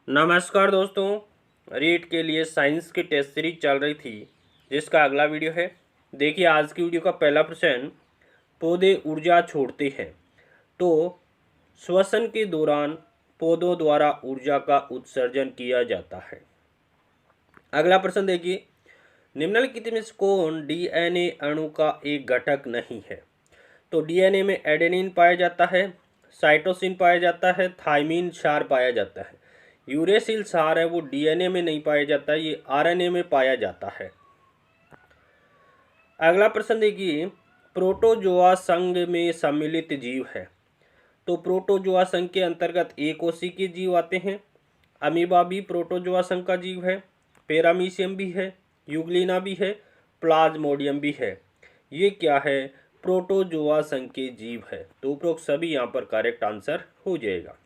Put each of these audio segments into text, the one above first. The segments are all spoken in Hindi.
नमस्कार दोस्तों, रीट के लिए साइंस की टेस्ट सीरीज चल रही थी जिसका अगला वीडियो है। देखिए आज की वीडियो का पहला प्रश्न, पौधे ऊर्जा छोड़ते हैं तो श्वसन के दौरान पौधों द्वारा ऊर्जा का उत्सर्जन किया जाता है। अगला प्रश्न देखिए, निम्नलिखित में से कौन डीएनए अणु का एक घटक नहीं है? तो डीएनए में एडेनिन पाया जाता है, साइटोसिन पाया जाता है, थाइमिन क्षार पाया जाता है। यूरेसिल क्षार है वो डीएनए में नहीं पाया जाता, ये आरएनए में पाया जाता है। अगला प्रश्न देखिए, प्रोटोजोआ संघ में सम्मिलित जीव है। तो प्रोटोजोआ संघ के अंतर्गत एकोशिकीय जीव आते हैं। अमीबा भी प्रोटोजोआ संघ का जीव है, पेरामीशियम भी है, यूग्लिना भी है, प्लाज्मोडियम भी है। ये क्या है? प्रोटोजोआ संघ के जीव है। तो उपरोक्त सभी यहाँ पर करेक्ट आंसर हो जाएगा।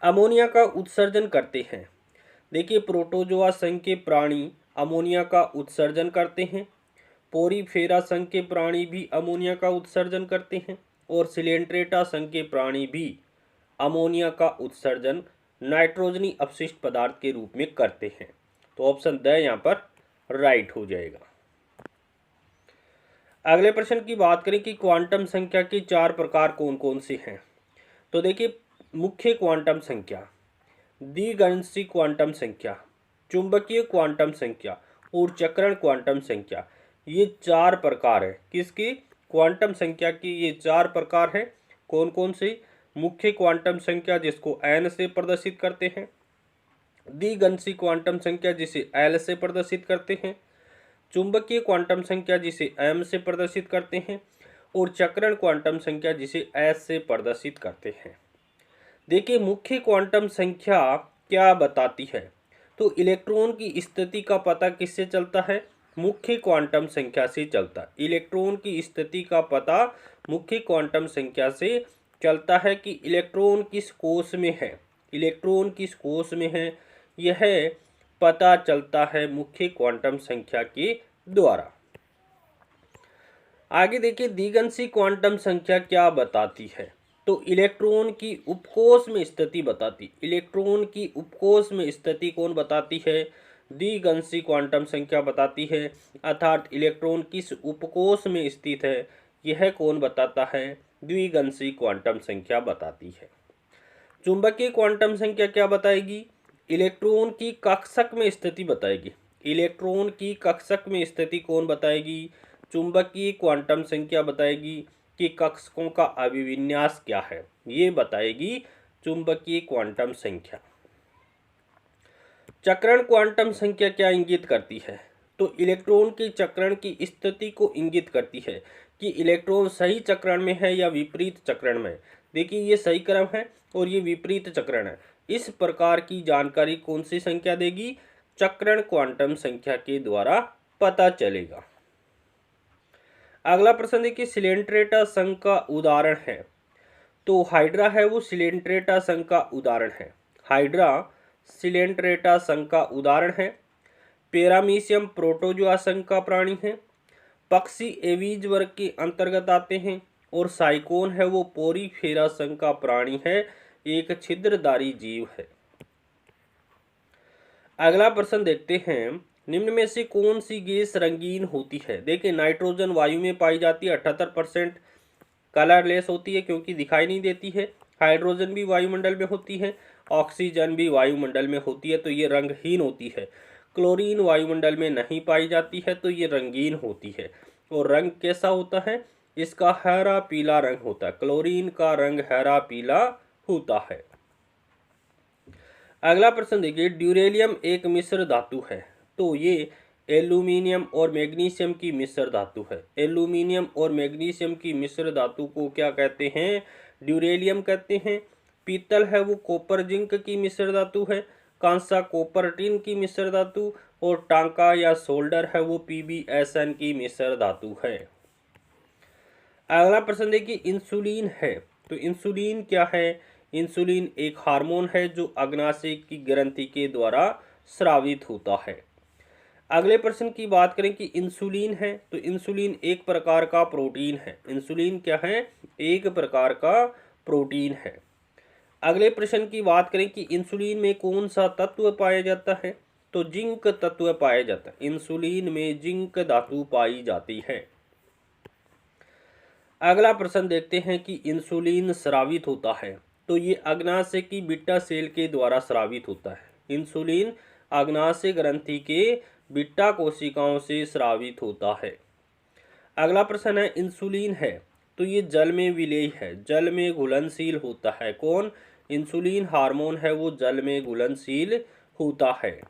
अमोनिया का उत्सर्जन करते हैं। देखिए प्रोटोजोआ संघ के प्राणी अमोनिया का उत्सर्जन करते हैं। पोरीफेरा संघ के प्राणी भी अमोनिया का उत्सर्जन करते हैं और सिलेंट्रेटा संघ के प्राणी भी अमोनिया का उत्सर्जन नाइट्रोजनी अपशिष्ट पदार्थ के रूप में करते हैं। तो ऑप्शन द यहाँ पर राइट हो जाएगा। अगले प्रश्न की बात करें कि क्वांटम संख्या के 4 प्रकार कौन कौन से हैं। तो देखिए, मुख्य क्वांटम संख्या, द्विगणसी क्वांटम संख्या, चुंबकीय क्वांटम संख्या और चक्रण क्वांटम संख्या, ये 4 प्रकार है। किसकी? क्वांटम संख्या की ये 4 प्रकार है। कौन कौन से? मुख्य क्वांटम संख्या जिसको n से प्रदर्शित करते हैं, द्विगणसी क्वांटम संख्या जिसे l से प्रदर्शित करते हैं, चुंबकीय क्वांटम संख्या जिसे m से प्रदर्शित करते हैं और चक्रण क्वांटम संख्या जिसे s से प्रदर्शित करते हैं। देखिए मुख्य क्वांटम संख्या क्या बताती है? तो इलेक्ट्रॉन की स्थिति का पता किससे चलता है? मुख्य क्वांटम संख्या से चलता है। इलेक्ट्रॉन की स्थिति का पता मुख्य क्वांटम संख्या से चलता है कि इलेक्ट्रॉन किस कोश में है, इलेक्ट्रॉन किस कोश में है, यह पता चलता है मुख्य क्वांटम संख्या के द्वारा। आगे देखिए, द्विगणसी क्वांटम संख्या क्या बताती है? तो इलेक्ट्रॉन की उपकोष में स्थिति बताती। इलेक्ट्रॉन की उपकोष में स्थिति कौन बताती है? द्विगणसी क्वांटम संख्या बताती है। अर्थात इलेक्ट्रॉन किस उपकोष में स्थित है, यह कौन बताता है? द्विगणसी क्वांटम संख्या बताती है। चुंबकीय क्वांटम संख्या क्या बताएगी? इलेक्ट्रॉन की कक्षक में स्थिति बताएगी। इलेक्ट्रॉन की कक्षक में स्थिति कौन बताएगी? चुंबकीय क्वांटम संख्या बताएगी कि कक्षकों का अभिविन्यास क्या है, ये बताएगी चुंबकीय क्वांटम संख्या। चक्रण क्वांटम संख्या क्या इंगित करती है? तो इलेक्ट्रॉन के चक्रण की स्थिति को इंगित करती है कि इलेक्ट्रॉन सही चक्रण में है या विपरीत चक्रण में। देखिए ये सही क्रम है और ये विपरीत चक्रण है। इस प्रकार की जानकारी कौन सी संख्या देगी? चक्रण क्वांटम संख्या के द्वारा पता चलेगा। अगला प्रश्न देखिए, सिलेंट्रेटा संघ का उदाहरण है। तो हाइड्रा है वो सिलेंट्रेटा संघ का उदाहरण है। हाइड्रा सिलेंट्रेटा संघ का उदाहरण है। पेरामीशियम प्रोटोजोआ संघ का प्राणी है। पक्षी एवीज वर्ग के अंतर्गत आते हैं और साइकोन है वो पोरीफेरा संघ का प्राणी है, एक छिद्रधारी जीव है। अगला प्रश्न देखते हैं, निम्न में से कौन सी गैस रंगीन होती है? देखिए नाइट्रोजन वायु में पाई जाती है, 78% कलरलेस होती है क्योंकि दिखाई नहीं देती है। हाइड्रोजन भी वायुमंडल में होती है, ऑक्सीजन भी वायुमंडल में होती है, तो ये रंगहीन होती है। क्लोरीन वायुमंडल में नहीं पाई जाती है, तो ये रंगीन होती है। और रंग कैसा होता है? इसका हरा पीला रंग होता है। क्लोरीन का रंग हरा पीला होता है। अगला प्रश्न देखिए, ड्यूरेलियम एक मिश्र धातु है। तो ये एल्यूमिनियम और मैग्नीशियम की मिश्र धातु है। एल्यूमिनियम और मैग्नीशियम की मिश्र धातु को क्या कहते हैं? ड्यूरेलियम कहते हैं। पीतल है वो कॉपर जिंक की मिश्र धातु है। कांसा कॉपर टिन की मिश्र धातु और टांका या सोल्डर है वो PbSn की मिश्र धातु है। अगला प्रश्न देखिए, इंसुलिन है। तो इंसुलिन क्या है? इंसुलिन एक हार्मोन है जो अग्नाशय की ग्रंथि के द्वारा स्रावित होता है। अगले प्रश्न की बात करें कि इंसुलिन है, तो इंसुलिन एक प्रकार का प्रोटीन है। इंसुलिन क्या है? एक प्रकार का प्रोटीन है। अगले प्रश्न की बात करें कि इंसुलिन में कौन सा तत्व पाया जाता है, तो जिंक तत्व पाया जाता है। इंसुलिन में जिंक धातु पाई जाती है। अगला प्रश्न देखते हैं कि इंसुलिन स्रावित होता है, तो ये अग्नाशय की बीटा सेल के द्वारा स्रावित होता है। इंसुलिन अग्नाशय ग्रंथि के बीटा कोशिकाओं से स्रावित होता है। अगला प्रश्न है इंसुलिन है तो ये जल में विलेय है, जल में घुलनशील होता है। कौन? इंसुलिन हार्मोन है वो जल में घुलनशील होता है।